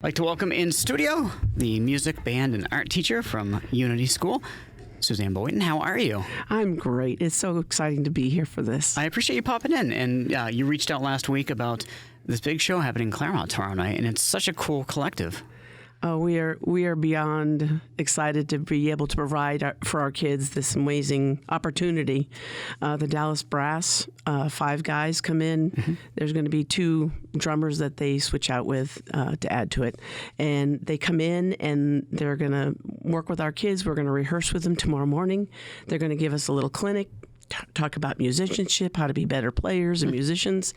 I'd like to welcome in studio the music, band, and art teacher from Unity School, Suzanne Boyton. How are you? I'm great. It's so exciting to be here for this. I appreciate you popping in. And you reached out last week about this big show happening in Claremont tomorrow night, and it's such a cool collective. We are beyond excited to be able to provide for our kids this amazing opportunity. The Dallas Brass, 5 guys come in. Mm-hmm. There's going to be 2 drummers that they switch out with to add to it. And they come in and they're going to work with our kids. We're going to rehearse with them tomorrow morning. They're going to give us a little clinic, talk about musicianship, how to be better players and musicians.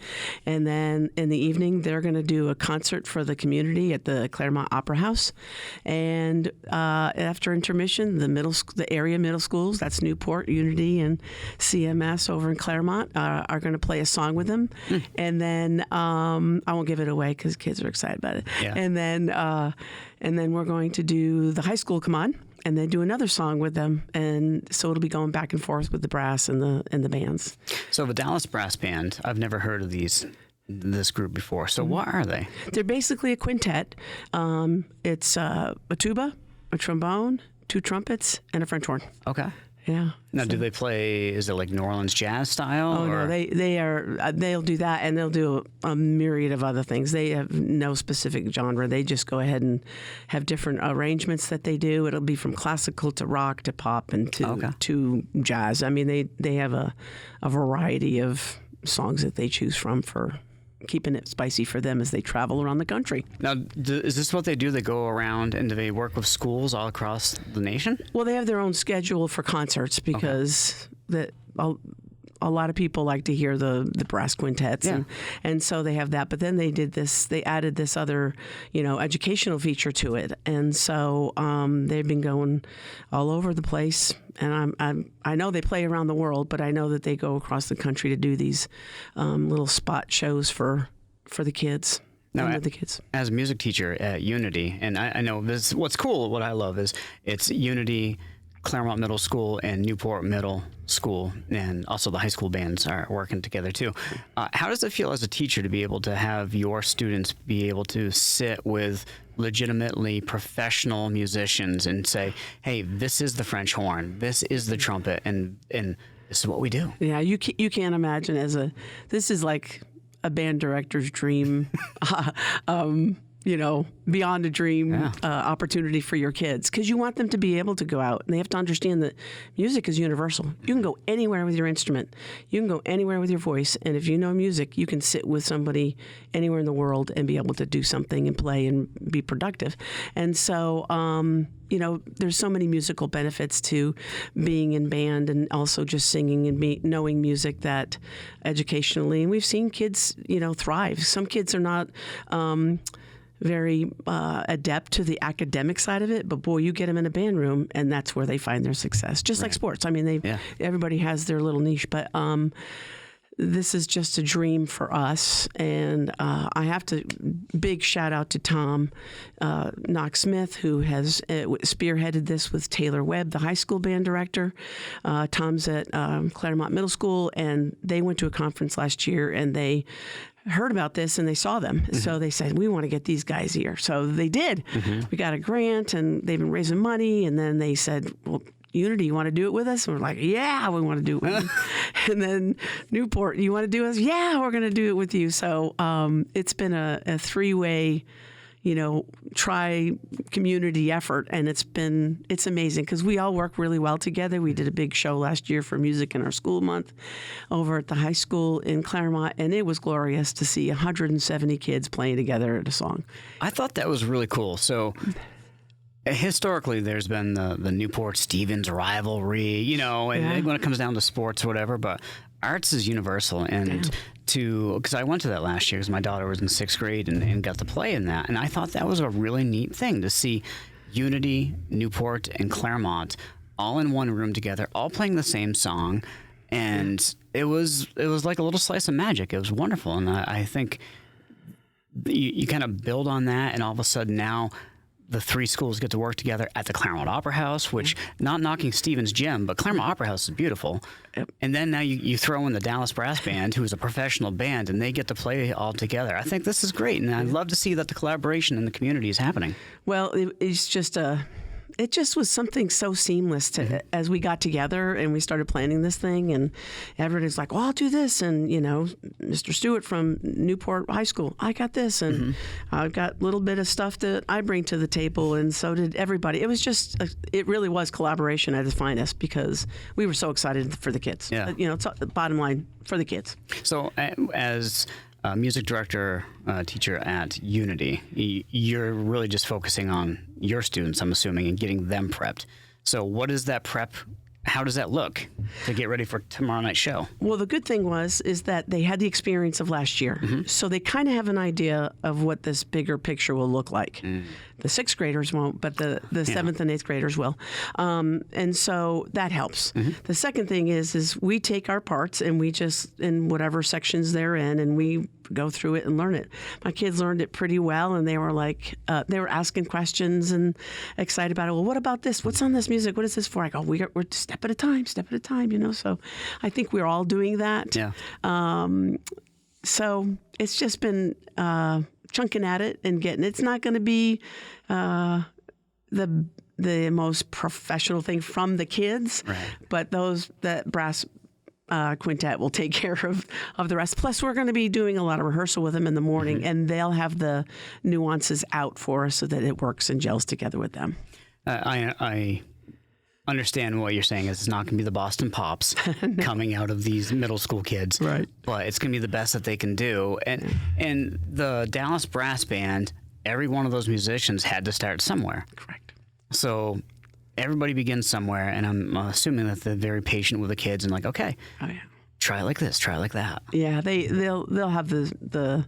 And then in the evening, they're going to do a concert for the community at the Claremont Opera House. And after intermission, the area middle schools, that's Newport, Unity, and CMS over in Claremont, are going to play a song with them. And then I won't give it away because kids are excited about it. Yeah. And then we're going to do the high school come on, and then do another song with them, and so it'll be going back and forth with the brass and the bands. So the Dallas Brass Band, I've never heard of this group before. So what are they? They're basically a quintet. It's a tuba, a trombone, 2 trumpets, and a French horn. Okay. Yeah. Now, do they play? Is it like New Orleans jazz style? Oh no, they'll do that, and they'll do a myriad of other things. They have no specific genre. They just go ahead and have different arrangements that they do. It'll be from classical to rock to pop and to jazz. I mean, they have a variety of songs that they choose from for keeping it spicy for them as they travel around the country. Now, is this what they do? They go around and do they work with schools all across the nation? Well, they have their own schedule for concerts because a lot of people like to hear the brass quintets, and so they have that. But then they added this other, educational feature to it, and so they've been going all over the place. And I know they play around the world, but I know that they go across the country to do these little spot shows for the kids. Now, the kids. As a music teacher at Unity, and I know this, what's cool, what I love is it's Unity, Claremont Middle School, and Newport Middle School, and also the high school bands are working together too. How does it feel as a teacher to be able to have your students be able to sit with legitimately professional musicians and say, hey, this is the French horn, this is the trumpet, and this is what we do? Yeah, you can't imagine this is like a band director's dream. Beyond a dream opportunity for your kids, because you want them to be able to go out, and they have to understand that music is universal. You can go anywhere with your instrument. You can go anywhere with your voice, and if you know music, you can sit with somebody anywhere in the world and be able to do something and play and be productive. And so, there's so many musical benefits to being in band and also just singing and knowing music that educationally, and we've seen kids, thrive. Some kids are not very adept to the academic side of it, but boy, you get them in a band room, and that's where they find their success. Just like sports. I mean, everybody has their little niche, but this is just a dream for us. And I have to big shout out to Tom Knox-Smith, who has spearheaded this with Taylor Webb, the high school band director. Tom's at Claremont Middle School, and they went to a conference last year, and they heard about this and they saw them. Mm-hmm. So they said, we want to get these guys here. So they did. Mm-hmm. We got a grant, and they've been raising money. And then they said, well, Unity, you want to do it with us? And we're like, yeah, we want to do it with you. And then Newport, you want to do it? Yeah, we're going to do it with you. So it's been a 3-way, tri-community effort, and it's amazing because we all work really well together. We did a big show last year for Music in Our School Month over at the high school in Claremont, and it was glorious to see 170 kids playing together at a song. I thought that was really cool. So historically, there's been the Newport-Stevens rivalry, and when it comes down to sports or whatever, but arts is universal, and because I went to that last year because my daughter was in 6th grade and got to play in that, and I thought that was a really neat thing to see Unity, Newport, and Claremont all in one room together, all playing the same song, and it was like a little slice of magic. It was wonderful, and I think you kind of build on that, and all of a sudden now the three schools get to work together at the Claremont Opera House, which, not knocking Stephen's gym, but Claremont Opera House is beautiful. Yep. And then now you throw in the Dallas Brass Band, who is a professional band, and they get to play all together. I think this is great, and I'd love to see that the collaboration in the community is happening. Well, it's just it just was something so seamless as we got together and we started planning this thing, and everybody's like, well, I'll do this. And, Mr. Stewart from Newport High School, I got this. And I've got a little bit of stuff that I bring to the table. And so did everybody. It was just, it really was collaboration at its finest because we were so excited for the kids. Yeah. It's the bottom line for the kids. So as music director, teacher at Unity, you're really just focusing on your students, I'm assuming, and getting them prepped. So what is that prep? How does that look to get ready for tomorrow night's show? Well, the good thing is that they had the experience of last year. So they kind of have an idea of what this bigger picture will look like. The sixth graders won't, but the seventh and eighth graders will. And so that helps. The second thing is we take our parts and we just, in whatever sections they're in, and we go through it and learn it. My kids learned it pretty well, and they were like, they were asking questions and excited about it. Well, what about this? What's on this music? What is this for? I go, we're step at a time, So I think we're all doing that. Yeah. So it's just been chunking at it and getting. It's not going to be the most professional thing from the kids, right. But that brass quintet will take care of the rest. Plus, we're going to be doing a lot of rehearsal with them in the morning, and they'll have the nuances out for us so that it works and gels together with them. I understand what you're saying is it's not going to be the Boston Pops coming out of these middle school kids, right? But it's going to be the best that they can do. And the Dallas Brass Band, every one of those musicians had to start somewhere. Correct. So everybody begins somewhere, and I'm assuming that they're very patient with the kids and like, okay, try it like this, try it like that. Yeah, they'll have the.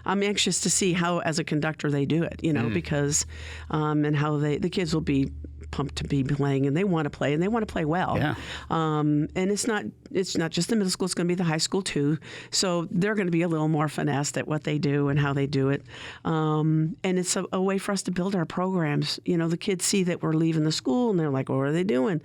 I'm anxious to see how, as a conductor, they do it. Because and how the kids will be pumped to be playing, and they want to play, and they want to play well. Yeah. And it's not just the middle school; it's going to be the high school too. So they're going to be a little more finessed at what they do and how they do it. And it's a way for us to build our programs. The kids see that we're leaving the school, and they're like, "What are they doing?"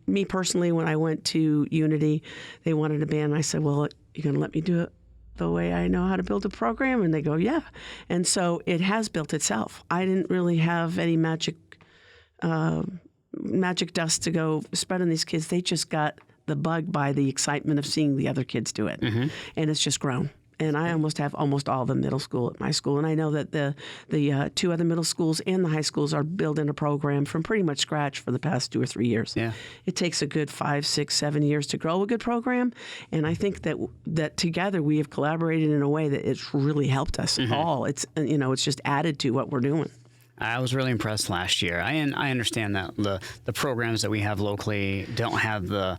Me personally, when I went to Unity, they wanted a band. And I said, "Well, you're going to let me do it the way I know how to build a program?" And they go, "Yeah." And so it has built itself. I didn't really have any magic dust to go spread on these kids. They just got the bug by the excitement of seeing the other kids do it. And it's just grown. And I have almost all the middle school at my school. And I know that the two other middle schools and the high schools are building a program from pretty much scratch for the past 2 or 3 years. Yeah. It takes a good 5, 6, 7 years to grow a good program. And I think that together we have collaborated in a way that it's really helped us all. It's just added to what we're doing. I was really impressed last year. I understand that the programs that we have locally don't have the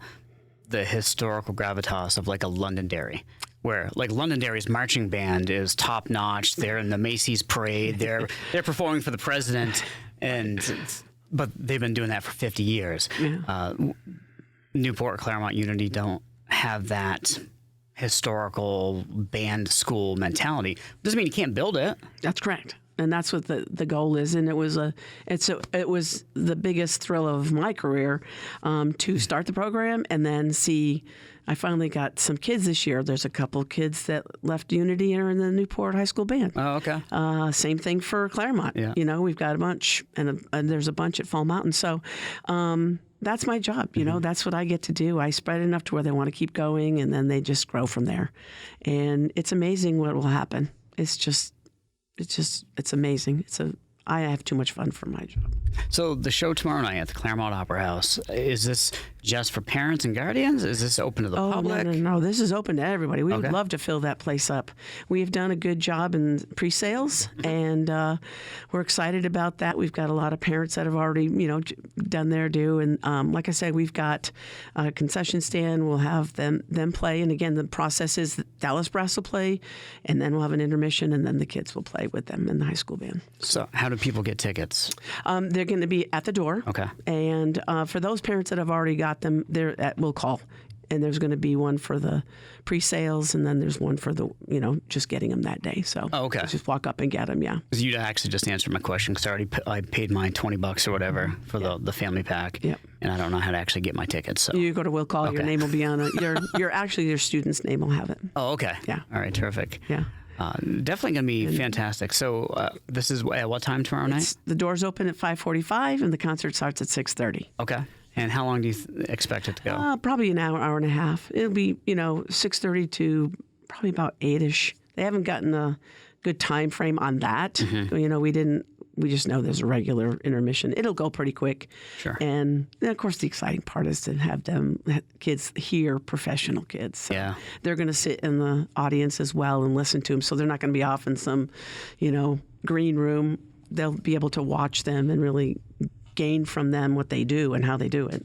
historical gravitas of like a Londonderry, where like Londonderry's marching band is top notch. They're in the Macy's parade. They're performing for the president, but they've been doing that for 50 years. Yeah. Newport, Claremont, Unity don't have that historical band school mentality. Doesn't mean you can't build it. That's correct. And that's what the goal is, and it was the biggest thrill of my career to start the program and then see. I finally got some kids this year. There's a couple of kids that left Unity and are in the Newport High School Band. Oh, okay. Same thing for Claremont. Yeah. We've got a bunch, and there's a bunch at Fall Mountain. So that's my job. That's what I get to do. I spread it enough to where they want to keep going, and then they just grow from there. And it's amazing what will happen. It's amazing. I have too much fun for my job. So the show tomorrow night at the Claremont Opera House, is this just for parents and guardians? Is this open to the public? No. This is open to everybody. We would love to fill that place up. We've done a good job in pre-sales, and we're excited about that. We've got a lot of parents that have already, done their due. And like I said, we've got a concession stand. We'll have them play. And again, the process is that Dallas Brass will play, and then we'll have an intermission, and then the kids will play with them in the high school band. So how do people get tickets? They're going to be at the door. Okay. And for those parents that have already got them, we'll call and there's going to be one for the pre-sales, and then there's one for the, just getting them that day. So just walk up and get them, yeah. Because you actually just answered my question, because I paid mine $20 or whatever for the family pack, and I don't know how to actually get my tickets. So you go to Will Call, your name will be on it. Your student's name will have it. Oh, okay. Yeah. All right, terrific. Yeah. Definitely going to be fantastic. So this is at what time tomorrow night? The doors open at 5:45, and the concert starts at 6:30. Okay. And how long do you expect it to go? Probably an hour and a half. It'll be, 6:30 to probably about 8-ish. They haven't gotten a good time frame on that. We just know there's a regular intermission. It'll go pretty quick. Sure. And then, of course, the exciting part is to have kids hear professional kids. So they're going to sit in the audience as well and listen to them. So they're not going to be off in some, green room. They'll be able to watch them and really gain from them what they do and how they do it.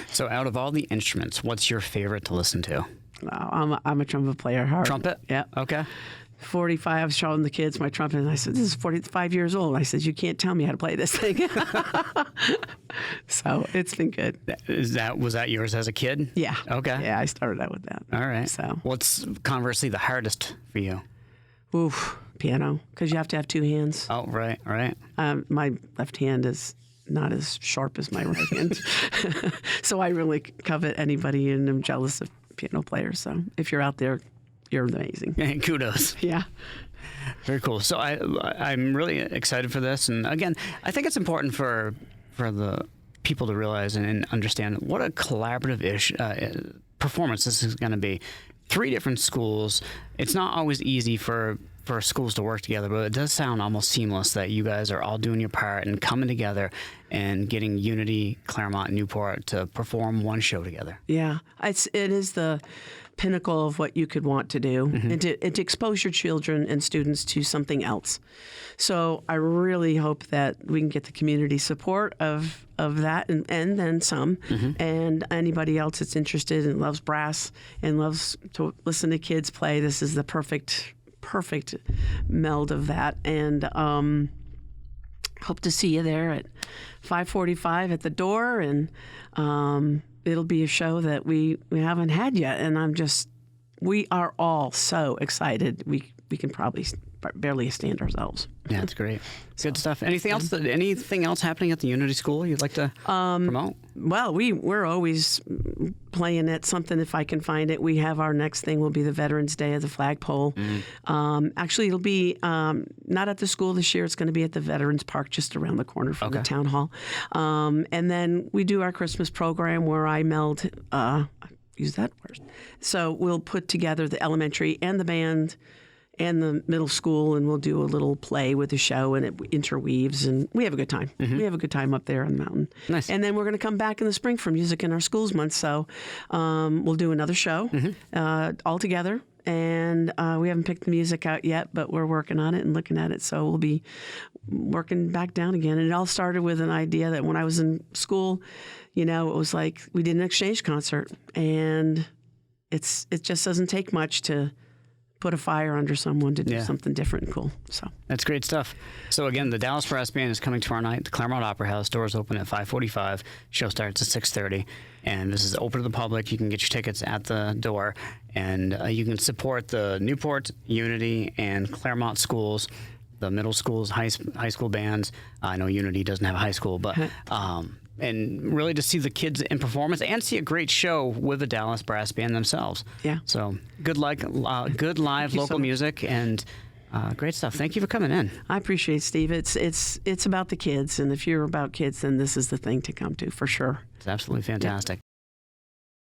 So out of all the instruments, what's your favorite to listen to? I'm a trumpet player. Trumpet? Yeah. Okay. 45, I was showing the kids my trumpet, and I said, this is 45 years old. I said, you can't tell me how to play this thing. So it's been good. Was that yours as a kid? Yeah. Okay. Yeah, I started out with that. All right. So what's conversely the hardest for you? Piano, because you have to have two hands. Oh, right. My left hand is not as sharp as my right hand. So I really covet anybody, and I'm jealous of piano players. So if you're out there, you're amazing. Kudos. Yeah. Very cool. So I'm really excited for this. And again, I think it's important for the people to realize and understand what a collaborative performance this is going to be. 3 different schools. It's not always easy for schools to work together, but it does sound almost seamless that you guys are all doing your part and coming together and getting Unity, Claremont, and Newport to perform one show together. Yeah. It is the pinnacle of what you could want to do, and to expose your children and students to something else. So I really hope that we can get the community support of that, and then some, and anybody else that's interested and loves brass and loves to listen to kids play. This is the perfect meld of that, and hope to see you there at 5:45 at the door, and it'll be a show that we haven't had yet, and we are all so excited. We can probably barely stand ourselves. Yeah, that's great. Good stuff. Anything else happening at the Unity School you'd like to promote? Well, we're always playing at something if I can find it. We have our next thing will be the Veterans Day of the Flagpole. Actually, it'll be not at the school this year. It's going to be at the Veterans Park just around the corner from the town hall. And then we do our Christmas program where I meld, use that word. So we'll put together the elementary and the band and the middle school, and we'll do a little play with the show, and it interweaves, and we have a good time. We have a good time up there on the mountain. Nice. And then we're going to come back in the spring for Music in Our Schools Month, so we'll do another show all together, and we haven't picked the music out yet, but we're working on it and looking at it, so we'll be working back down again. And it all started with an idea that when I was in school, it was like we did an exchange concert, and it just doesn't take much to put a fire under someone to do something different and cool. So that's great stuff. So again, the Dallas Brass Band is coming tomorrow night. The Claremont Opera House, doors open at 5:45. Show starts at 6:30, and this is open to the public. You can get your tickets at the door, and you can support the Newport, Unity, and Claremont schools, the middle schools, high school bands. I know Unity doesn't have a high school, but and really to see the kids in performance and see a great show with the Dallas Brass Band themselves. Yeah. So good live local music and great stuff. Thank you for coming in. I appreciate it, Steve. It's about the kids, and if you're about kids, then this is the thing to come to for sure. It's absolutely fantastic.